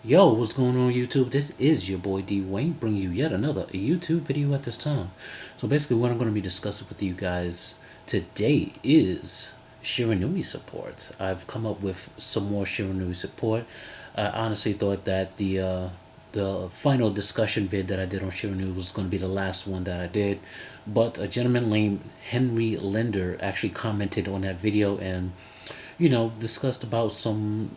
Yo, what's going on YouTube? This is your boy D Wayne bringing you yet another YouTube video at this time. So basically what I'm going to be discussing with you guys today is Shiranui support. I've come up with some more Shiranui support. I honestly thought that the final discussion vid that I did on Shiranui was going to be the last one that I did, but a gentleman named Henry Linder actually commented on that video and discussed about some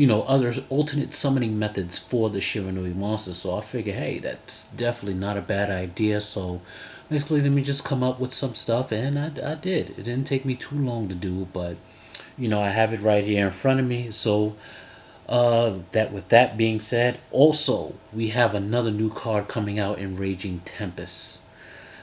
other alternate summoning methods for the Shiranui monster. So I figure, hey, that's definitely not a bad idea. So basically, let me just come up with some stuff, and I did. It didn't take me too long to do, but I have it right here in front of me. So that with that being said, also we have another new card coming out in Raging Tempest.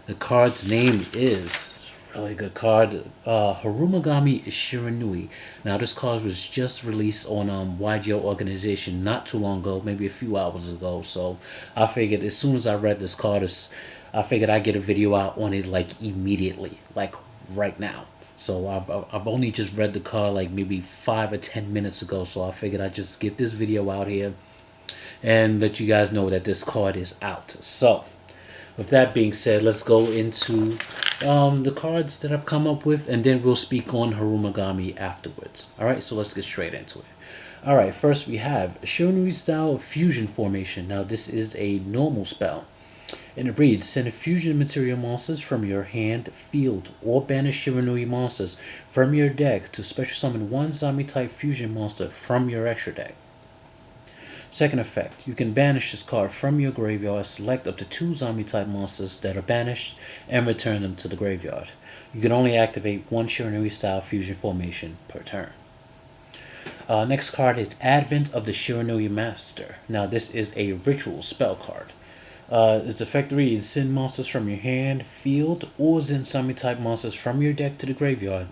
The card's name is really good card. Homuragami Shiranui. Now this card was just released on YGO organization not too long ago, maybe a few hours ago. So I figured as soon as I read this card, I figured I'd get a video out on it like immediately, like right now. So I've only just read the card like maybe 5 or 10 minutes ago. So I figured I'd just get this video out here and let you guys know that this card is out. So with that being said, let's go into the cards that I've come up with, and then we'll speak on Homuragami afterwards. Alright, so let's get straight into it. Alright, first we have Shiranui style fusion formation. Now this is a normal spell. And it reads, send fusion material monsters from your hand, field, or banish Shiranui monsters from your deck to special summon one zombie type fusion monster from your extra deck. Second effect, you can banish this card from your graveyard, select up to 2 zombie type monsters that are banished, and return them to the graveyard. You can only activate one Shiranui style fusion formation per turn. Next card is Advent of the Shiranui Master. Now this is a ritual spell card. Its effect reads, send monsters from your hand, field, or send zombie type monsters from your deck to the graveyard,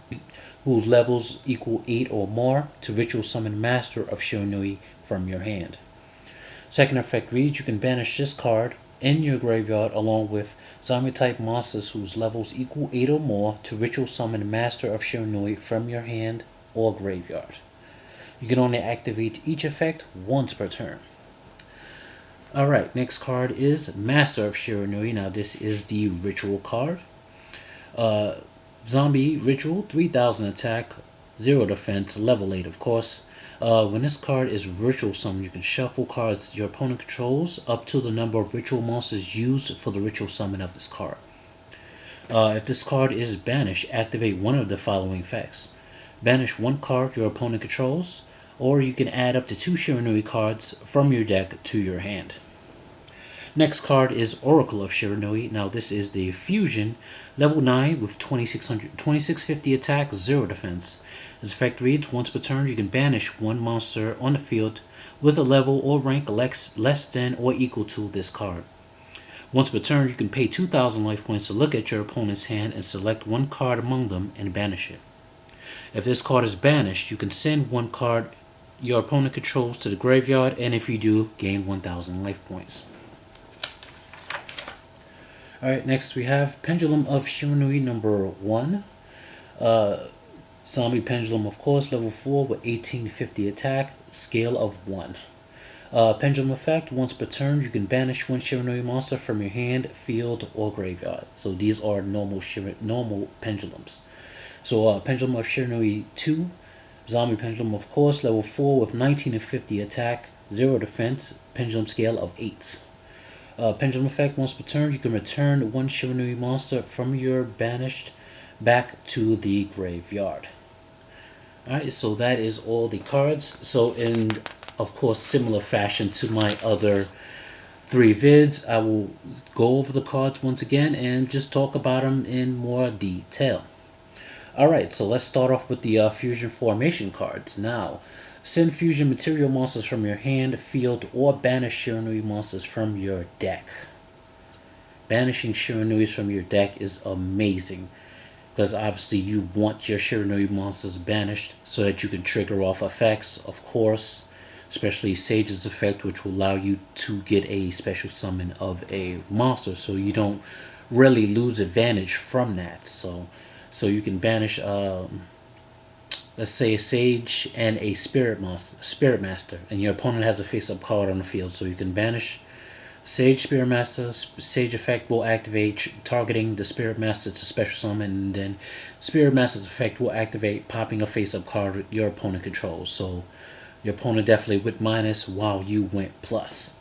whose levels equal 8 or more, to ritual summon Master of Shiranui from your hand. Second effect reads, you can banish this card in your graveyard along with zombie type monsters whose levels equal 8 or more to ritual summon Master of Shiranui from your hand or graveyard. You can only activate each effect once per turn. Alright, next card is Master of Shiranui. Now this is the ritual card. Zombie ritual, 3000 attack, 0 defense, level 8 of course. When this card is ritual summon, you can shuffle cards your opponent controls up to the number of ritual monsters used for the ritual summon of this card. If this card is banished, activate one of the following effects. Banish one card your opponent controls, or you can add up to 2 Shiranui cards from your deck to your hand. Next card is Oracle of Shiranui. Now this is the fusion, level 9 with 2650 attack, 0 defense. Its effect reads, once per turn you can banish one monster on the field with a level or rank less than or equal to this card. Once per turn you can pay 2000 life points to look at your opponent's hand and select one card among them and banish it. If this card is banished, you can send one card your opponent controls to the graveyard, and if you do, gain 1000 life points. Alright, next we have Pendulum of Shiranui number 1. Zombie Pendulum, of course, level 4 with 1850 attack, scale of 1. Pendulum effect, once per turn you can banish one Shiranui monster from your hand, field, or graveyard. So these are normal pendulums. So Pendulum of Shiranui 2. Zombie Pendulum, of course, level 4 with 1950 attack, 0 defense, pendulum scale of 8. Pendulum effect, once per turn, you can return one Shiranui monster from your banished back to the graveyard. Alright, so that is all the cards. So in, of course, similar fashion to my other 3 vids, I will go over the cards once again and just talk about them in more detail. Alright, so let's start off with the fusion formation cards. Now, send fusion material monsters from your hand, field, or banish Shiranui monsters from your deck. Banishing Shiranuis from your deck is amazing, because obviously you want your Shiranui monsters banished so that you can trigger off effects, of course, especially Sage's effect, which will allow you to get a special summon of a monster, so you don't really lose advantage from that. So you can banish let's say a Sage and a Spirit Master, and your opponent has a face-up card on the field, so you can banish Sage Spirit Master. Sage effect will activate targeting the Spirit Master to special summon, and then Spirit Master's effect will activate popping a face-up card your opponent controls. So your opponent definitely went minus while you went plus.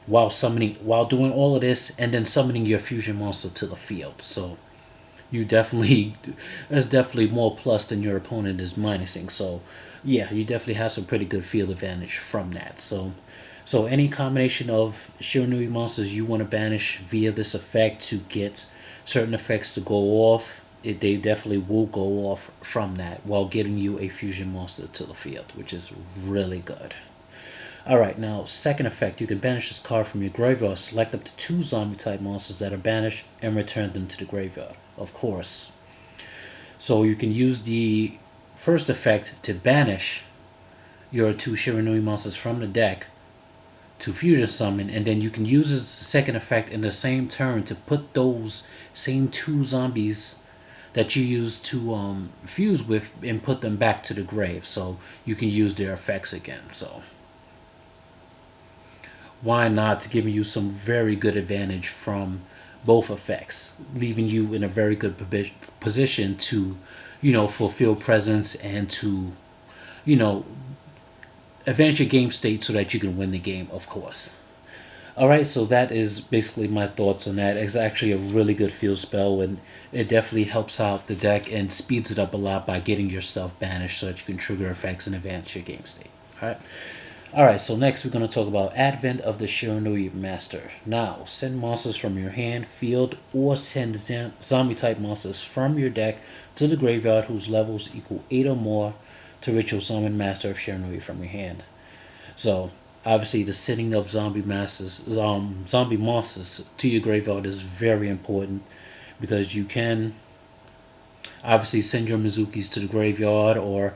While doing all of this, and then summoning your fusion monster to the field. So you definitely, that's definitely more plus than your opponent is minusing. So yeah, you definitely have some pretty good field advantage from that. So any combination of Shiranui monsters you want to banish via this effect to get certain effects to go off, they definitely will go off from that while getting you a fusion monster to the field, which is really good. Alright, now second effect, you can banish this card from your graveyard, select up to 2 zombie type monsters that are banished, and return them to the graveyard, of course. So you can use the first effect to banish your 2 Shiranui monsters from the deck to fusion summon, and then you can use this second effect in the same turn to put those same 2 zombies that you used to fuse with and put them back to the grave, so you can use their effects again. So why not, to give you some very good advantage from both effects, leaving you in a very good position to, fulfill presence and to, you know, advance your game state so that you can win the game, of course. Alright, so that is basically my thoughts on that. It's actually a really good field spell, and it definitely helps out the deck and speeds it up a lot by getting your stuff banished so that you can trigger effects and advance your game state. Alright, so next we're going to talk about Advent of the Shiranui Master. Now, send monsters from your hand, field, or send zombie type monsters from your deck to the graveyard whose levels equal 8 or more to ritual summon Master of Shiranui from your hand. So obviously the sending of zombie monsters to your graveyard is very important, because you can obviously send your Mizukis to the graveyard, or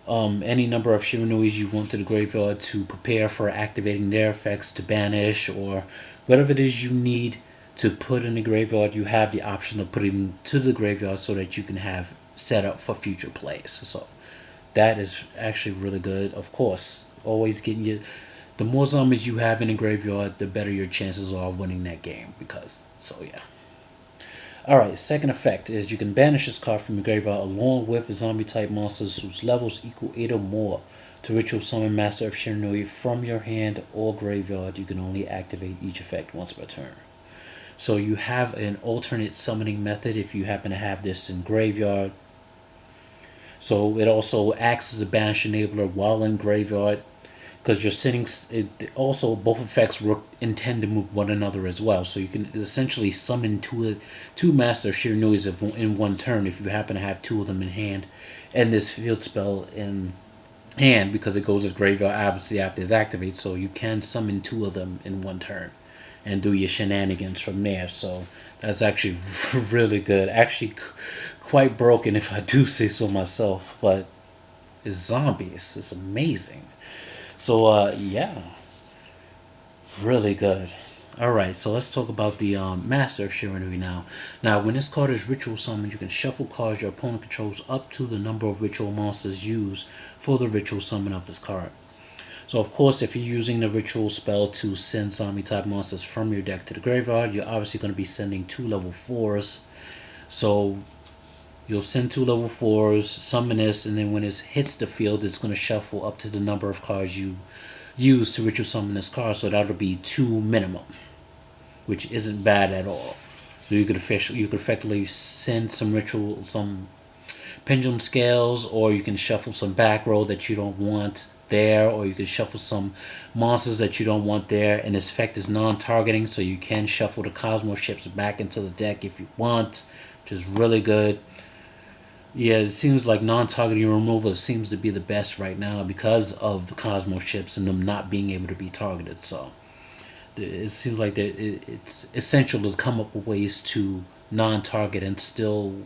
any number of Shiranuis you want to the graveyard to prepare for activating their effects to banish, or whatever it is you need to put in the graveyard. You have the option of putting them to the graveyard so that you can have set up for future plays. So that is actually really good. Of course, always getting you. The more zombies you have in the graveyard, the better your chances are of winning that game. Yeah. Alright, second effect is you can banish this card from your graveyard along with zombie type monsters whose levels equal 8 or more to ritual summon Master of Shiranui from your hand or graveyard. You can only activate each effect once per turn. So you have an alternate summoning method if you happen to have this in graveyard. So it also acts as a banish enabler while in graveyard, because your settings, also both effects work in tandem with one another as well. So you can essentially summon two Master Shiranuis in one turn if you happen to have 2 of them in hand, and this field spell in hand, because it goes to graveyard obviously after it activates. So you can summon 2 of them in one turn and do your shenanigans from there. So that's actually really good. Actually quite broken if I do say so myself, but it's zombies. It's amazing. So yeah, really good. Alright, so let's talk about the Master of Shiranui now. Now, when this card is ritual summoned, you can shuffle cards your opponent controls up to the number of ritual monsters used for the ritual summon of this card. So of course, if you're using the ritual spell to send zombie type monsters from your deck to the graveyard, you're obviously going to be sending 2 level 4s. So you'll send 2 level 4s, summon this, and then when it hits the field, it's going to shuffle up to the number of cards you use to ritual summon this card. So that'll be 2 minimum, which isn't bad at all. So you could effectively send some pendulum scales, or you can shuffle some back row that you don't want there, or you can shuffle some monsters that you don't want there. And this effect is non-targeting, so you can shuffle the Cosmo ships back into the deck if you want, which is really good. Yeah, it seems like non-targeting removal seems to be the best right now because of the Cosmo ships and them not being able to be targeted. So it seems like it's essential to come up with ways to non-target and still,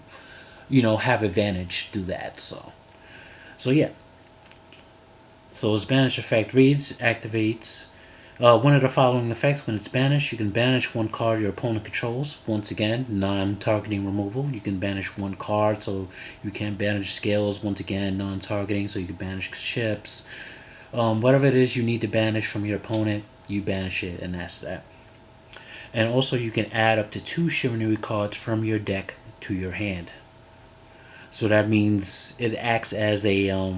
have advantage do that. So yeah. So its banish effect reads, activates One of the following effects: when it's banished, you can banish one card your opponent controls. Once again, non-targeting removal. You can banish one card, so you can't banish scales. Once again, non-targeting, so you can banish ships. Whatever it is you need to banish from your opponent, you banish it, and that's that. And also, you can add up to 2 Shiranui cards from your deck to your hand. So that means it acts as a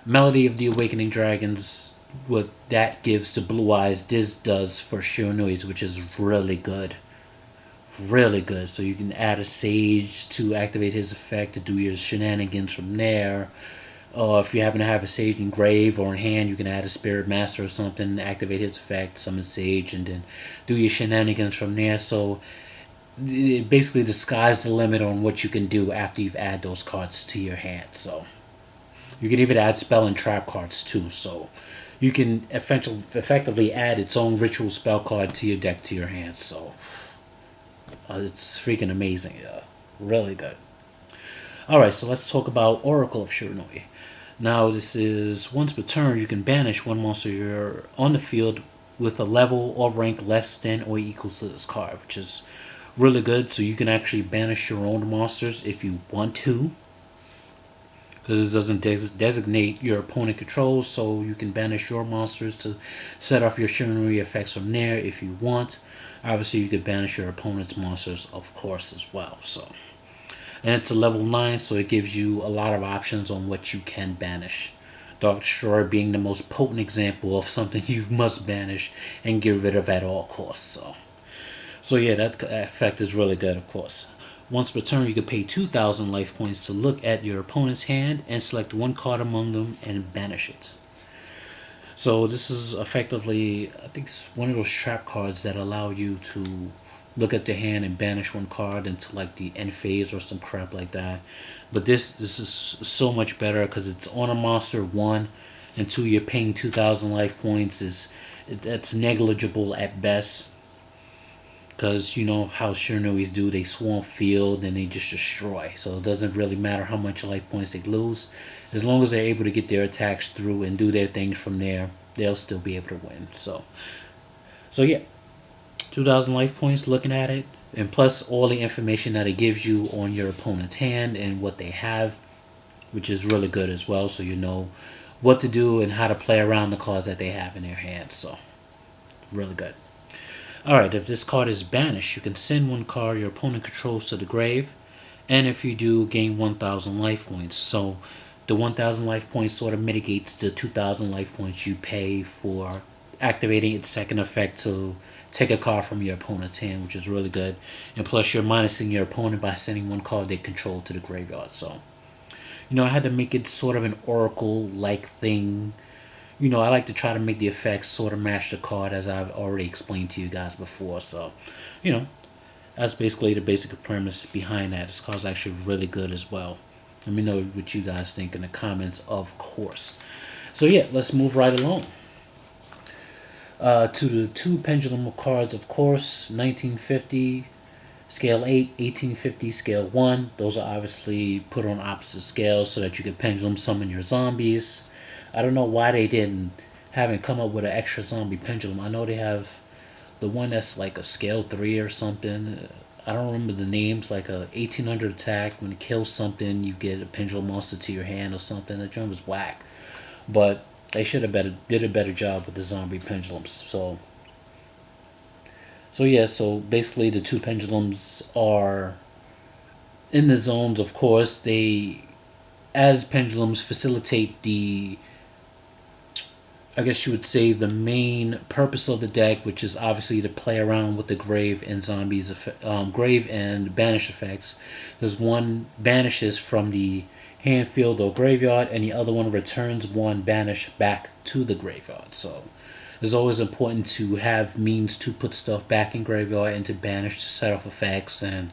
Melody of the Awakening Dragons. What that gives to Blue Eyes, this does for Shiranui's, which is really good. Really good. So you can add a Sage to activate his effect to do your shenanigans from there. If you happen to have a Sage in grave or in hand, you can add a Spirit Master or something, activate his effect, summon Sage, and then do your shenanigans from there. So it basically the sky's the limit on what you can do after you've added those cards to your hand. So you can even add spell and trap cards too. So you can effectively add its own ritual spell card to your deck to your hand. So it's freaking amazing. Really good. Alright, so let's talk about Oracle of Shiranui. Now, this is once per turn, you can banish one monster you're on the field with a level or rank less than or equal to this card, which is really good. So you can actually banish your own monsters if you want to, because it doesn't designate your opponent controls, so you can banish your monsters to set off your Shiranui effects from there if you want. Obviously, you could banish your opponent's monsters, of course, as well. So. And it's a level 9, so it gives you a lot of options on what you can banish. Dark Destroyer being the most potent example of something you must banish and get rid of at all costs. So yeah, that effect is really good, of course. Once per turn, you can pay 2,000 life points to look at your opponent's hand and select one card among them and banish it. So this is effectively, I think it's one of those trap cards that allow you to look at the hand and banish one card into like the end phase or some crap like that. But this is so much better because it's on a monster, 1, and 2, you're paying 2,000 life points. That's negligible at best, because you know how Shiranuis do, they swarm field and they just destroy. So it doesn't really matter how much life points they lose, as long as they're able to get their attacks through and do their things from there, they'll still be able to win. So yeah, 2,000 life points looking at it, and plus all the information that it gives you on your opponent's hand and what they have, which is really good as well, so you know what to do and how to play around the cards that they have in their hands. So really good. Alright, if this card is banished, you can send one card your opponent controls to the grave, and if you do, gain 1,000 life points. So the 1,000 life points sort of mitigates the 2,000 life points you pay for activating its second effect to take a card from your opponent's hand, which is really good. And plus, you're minusing your opponent by sending one card they control to the graveyard. So, you know, I had to make it sort of an Oracle-like thing. You know, I like to try to make the effects sort of match the card, as I've already explained to you guys before. So, you know, that's basically the basic premise behind that. This card's actually really good as well. Let me know what you guys think in the comments, of course. So yeah, let's move right along. To the 2 pendulum cards, of course, 1950 scale 8, 1850 scale 1. Those are obviously put on opposite scales so that you can pendulum summon your zombies. I don't know why they haven't come up with an extra zombie pendulum. I know they have the one that's like a scale 3 or something. I don't remember the names, like a 1800 attack. When it kills something, you get a pendulum monster to your hand or something. That drum was whack. But they should have did a better job with the zombie pendulums. So yeah, so basically the 2 pendulums are in the zones, of course. They, as pendulums, facilitate the, I guess you would say, the main purpose of the deck, which is obviously to play around with the grave and zombies, grave and banish effects. Because one banishes from the hand, field, or graveyard, and the other one returns one banish back to the graveyard. So it's always important to have means to put stuff back in graveyard and to banish to set off effects and,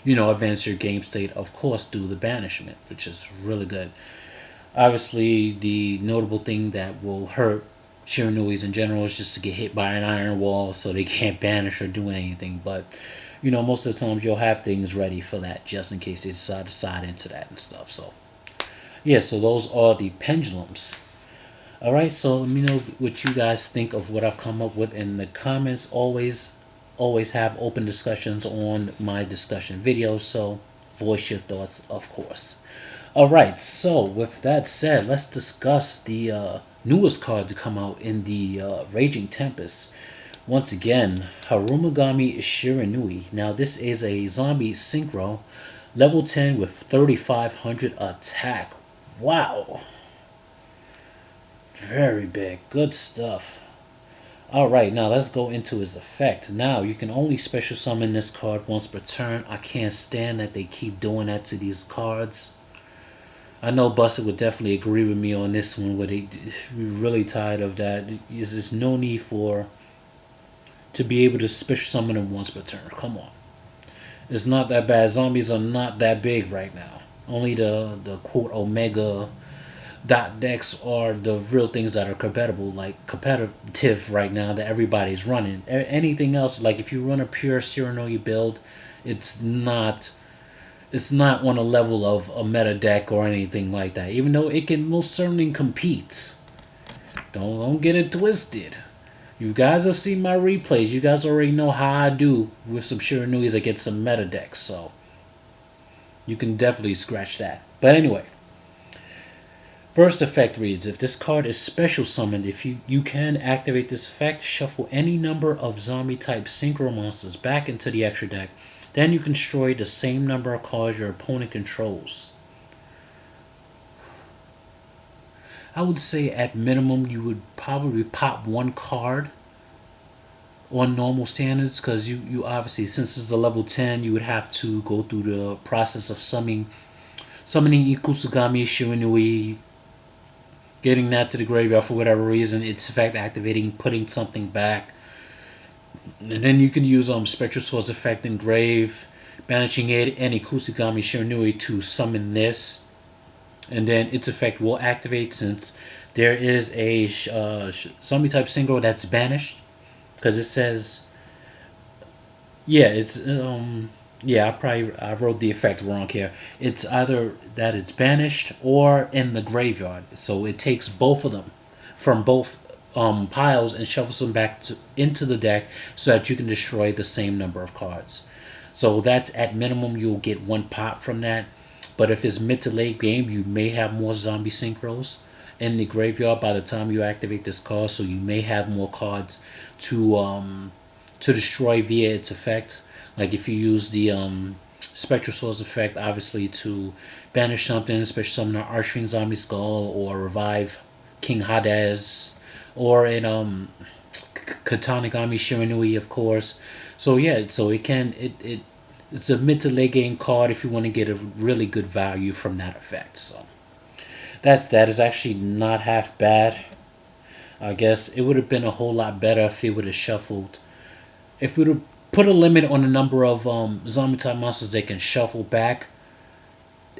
you know, advance your game state, of course, through the banishment, which is really good. Obviously, the notable thing that will hurt Shiranuis in general is just to get hit by an iron wall so they can't banish or do anything. But, you know, most of the times you'll have things ready for that just in case they decide to side into that and stuff. So, yeah, so those are the pendulums. Alright, so let me know what you guys think of what I've come up with in the comments. Always have open discussions on my discussion videos, so voice your thoughts, of course. Alright, so with that said, let's discuss the newest card to come out in the Raging Tempest. Once again, Homuragami Shiranui. Now this is a zombie synchro, level 10 with 3500 attack. Wow. Very big. Good stuff. Alright, now let's go into his effect. Now, you can only special summon this card once per turn. I can't stand that they keep doing that to these cards. I know Buster would definitely agree with me on this one, where we're really tired of that. There's no need to be able to special summon them once per turn. Come on. It's not that bad. Zombies are not that big right now. Only the quote Omega dot decks are the real things that are competitive right now that everybody's running. Anything else, like if you run a pure Shiranui build, it's not on a level of a meta deck or anything like that, even though it can most certainly compete. Don't get it twisted. You guys have seen my replays. You guys already know how I do with some Shiranuis against some meta decks, so you can definitely scratch that. But anyway, first effect reads, if this card is special summoned, if you can activate this effect, shuffle any number of zombie type synchro monsters back into the extra deck. Then you can destroy the same number of cards your opponent controls. I would say at minimum you would probably pop one card on normal standards, because you obviously, since it's a level 10, you would have to go through the process of summoning Ikusugami Shiranui, getting that to the graveyard for whatever reason, its effect activating, putting something back. And then you can use Spectral Sword's effect in grave, banishing it, and Ikusugami Shiranui to summon this. And then its effect will activate since there is a zombie type synchro that's banished. Because it says, yeah, it's I wrote the effect wrong here. It's either that it's banished or in the graveyard. So it takes both of them from both piles and shuffles them back into the deck so that you can destroy the same number of cards. So that's at minimum, you'll get one pop from that. But if it's mid to late game, you may have more zombie synchros in the graveyard by the time you activate this card. So you may have more cards to destroy via its effect. Like if you use the Spectral Swords effect, obviously to banish something, especially summon an Archfiend Zombie Skull or revive King Hades, or in Katanagami Shiranui, of course. So yeah, so it's a mid to late game card if you want to get a really good value from that effect. So that is actually not half bad. I guess it would have been a whole lot better if it would have shuffled. If we would have put a limit on the number of zombie type monsters they can shuffle back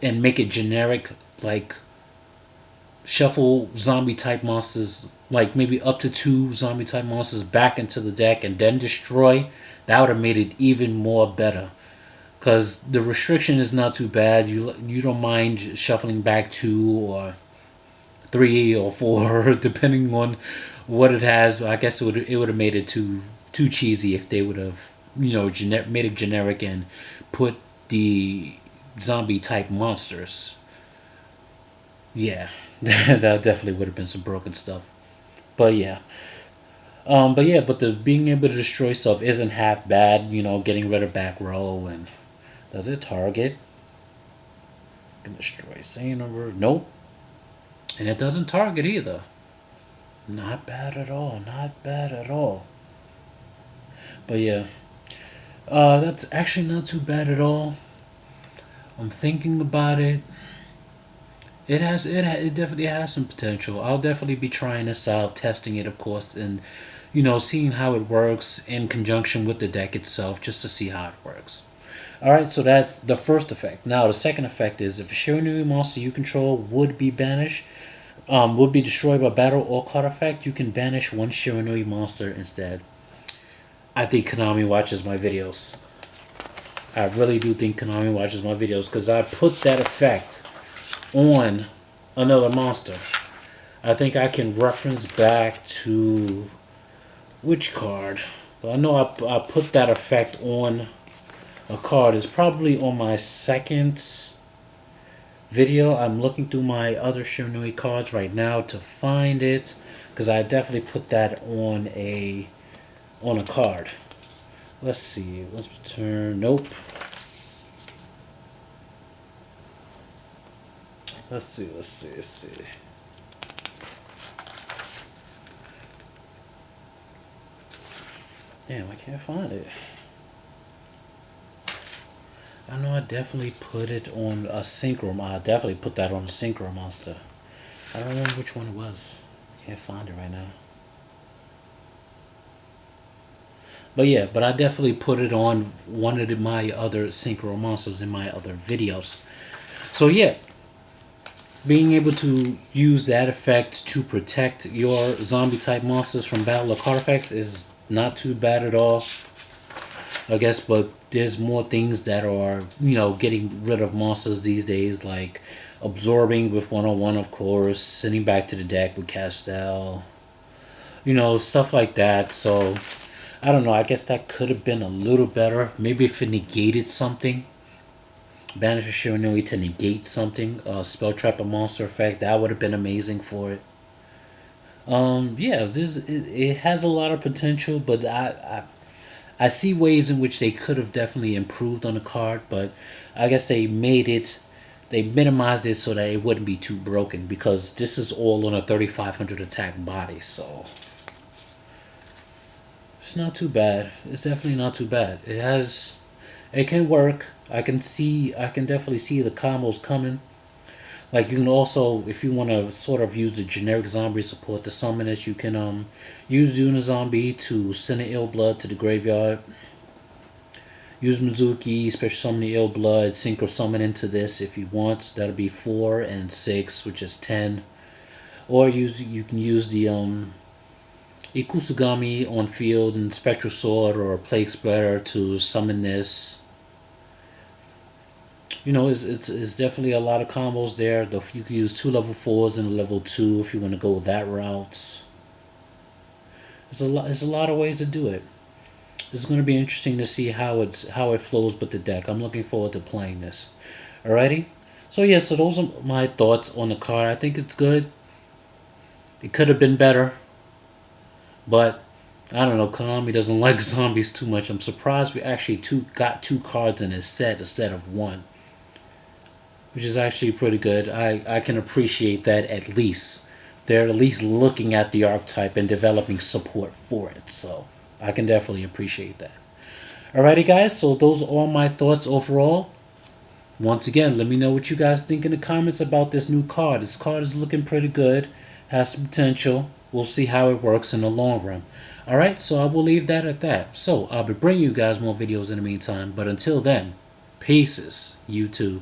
and make it generic, like shuffle zombie type monsters, like maybe up to 2 zombie type monsters back into the deck and then destroy, that would have made it even more better. Because the restriction is not too bad. You don't mind shuffling back 2 or 3 or 4 depending on what it has. I guess it would have made it too cheesy if they would have made it generic and put the zombie type monsters. Yeah, that definitely would have been some broken stuff. But yeah. But the being able to destroy stuff isn't half bad. Getting rid of back row. And does it target? Can destroy same number. Nope. And it doesn't target either. Not bad at all. Not bad at all. But yeah. That's actually not too bad at all. I'm thinking about it. It definitely has some potential. I'll definitely be trying this out, testing it, of course, and seeing how it works in conjunction with the deck itself, just to see how it works. Alright, so that's the first effect. Now the second effect is, if a Shiranui monster you control would be banished, would be destroyed by battle or card effect, you can banish one Shiranui monster instead. I think Konami watches my videos. I really do think Konami watches my videos, because I put that effect on another monster. I think I can reference back to which card. But I know I put that effect on a card. It's probably on my second video. I'm looking through my other Shiranui cards right now to find it, because I definitely put that on a card. Let's see. Let's return. Nope. Let's see. Damn, I can't find it. I know I definitely put it on a synchro. I definitely put that on a synchro monster. I don't remember which one it was. Can't find it right now. But yeah, but I definitely put it on one of my other synchro monsters in my other videos. So yeah, being able to use that effect to protect your zombie type monsters from battle of card effects is not too bad at all, I guess. But there's more things that are, getting rid of monsters these days, like absorbing with 101, of course, sending back to the deck with Castell, stuff like that. So I don't know, I guess that could have been a little better. Maybe if it negated something, Banish a Shiranui to negate something, spell trap a monster effect, that would have been amazing for it. Yeah, it has a lot of potential, but I see ways in which they could have definitely improved on the card, but I guess they minimized it so that it wouldn't be too broken, because this is all on a 3500 attack body, so it's not too bad. It's definitely not too bad. It can work. I can definitely see the combos coming. Like, you can also, if you want to sort of use the generic zombie support to summon it, you can use Duna Zombie to send an Ill Blood to the graveyard. Use Mizuki, special summon the Ill Blood, synchro summon into this if you want. That'll be 4 and 6, which is 10. Or you can use the Ikusugami on field and Spectral Sword or Plague Spreader to summon this. It's definitely a lot of combos there. You can use 2 level 4s and a level 2 if you want to go that route. There's a lot of ways to do it. It's going to be interesting to see how it flows with the deck. I'm looking forward to playing this. Alrighty? So yeah, so those are my thoughts on the card. I think it's good. It could have been better. But I don't know, Konami doesn't like zombies too much. I'm surprised we actually got 2 cards in this set instead of 1. Which is actually pretty good. I can appreciate that at least. They're at least looking at the archetype and developing support for it. So I can definitely appreciate that. Alrighty guys, so those are all my thoughts overall. Once again, let me know what you guys think in the comments about this new card. This card is looking pretty good. Has some potential. We'll see how it works in the long run. Alright, so I will leave that at that. So I'll be bringing you guys more videos in the meantime. But until then, peace, YouTube.